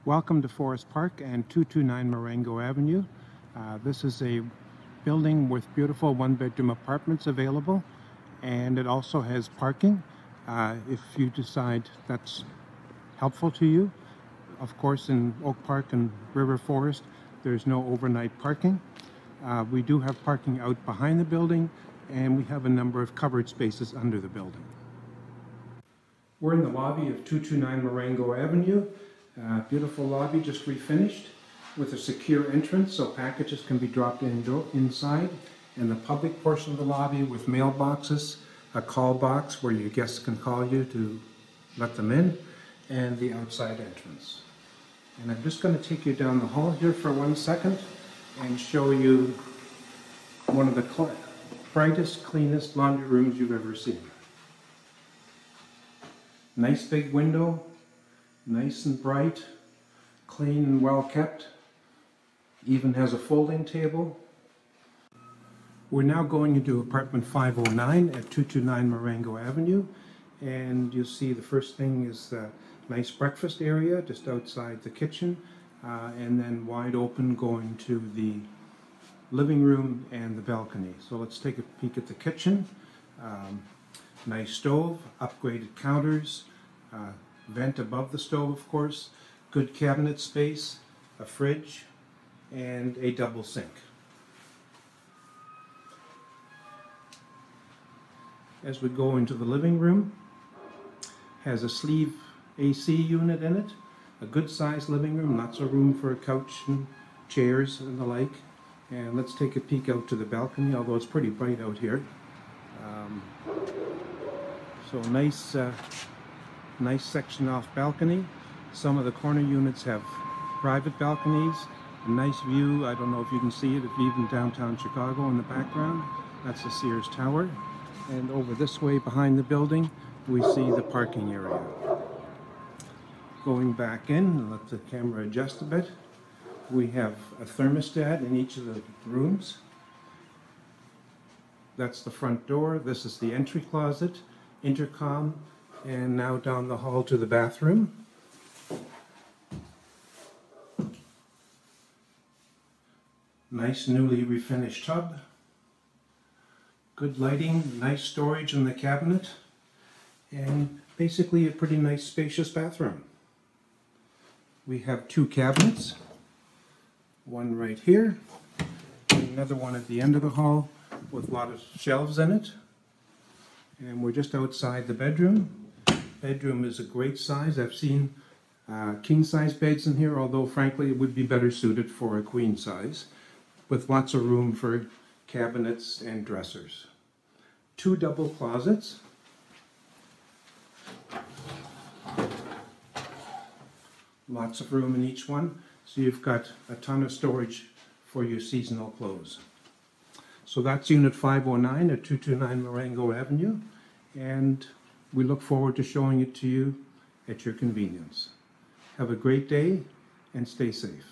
Welcome to Forest Park and 229 Marengo Avenue. This is a building with beautiful one-bedroom apartments available, and it also has parking if you decide that's helpful to you. Of course, in Oak Park and River Forest, there's no overnight parking. We do have parking out behind the building, and we have a number of covered spaces under the building. We're in the lobby of 229 Marengo Avenue. Beautiful lobby, just refinished, with a secure entrance so packages can be dropped inside, and the public portion of the lobby with mailboxes, a call box where your guests can call you to let them in, and the outside entrance. And I'm just going to take you down the hall here for 1 second and show you one of the brightest, cleanest laundry rooms you've ever seen. Nice big window, nice and bright, clean and well kept. Even has a folding table. We're now going into apartment 509 at 229 Marengo Avenue, and you'll see the first thing is a nice breakfast area just outside the kitchen, and then wide open going to the living room and the balcony. So let's take a peek at the kitchen. Nice stove, upgraded counters, vent above the stove, of course, good cabinet space, a fridge, and a double sink. As we go into the living room, has a sleeve AC unit in it, a good sized living room, lots of room for a couch and chairs and the like. And let's take a peek out to the balcony, although it's pretty bright out here. So nice section off balcony. Some of the corner units have private balconies, a nice view. I don't know if you can see it, even downtown Chicago in the background. That's the Sears Tower. And over this way behind the building, we see the parking area. Going back in, let the camera adjust a bit. We have a thermostat in each of the rooms. That's the front door. This is the entry closet, intercom, and now down the hall to the bathroom. Nice newly refinished tub. Good lighting, nice storage in the cabinet, and basically a pretty nice spacious bathroom. We have 2 cabinets, one right here, and another one at the end of the hall with a lot of shelves in it. And we're just outside the bedroom. Bedroom is a great size. I've seen king size beds in here, although frankly it would be better suited for a queen size, with lots of room for cabinets and dressers. 2 double closets. Lots of room in each one, so you've got a ton of storage for your seasonal clothes. So that's Unit 509 at 229 Marengo Avenue, and we look forward to showing it to you at your convenience. Have a great day and stay safe.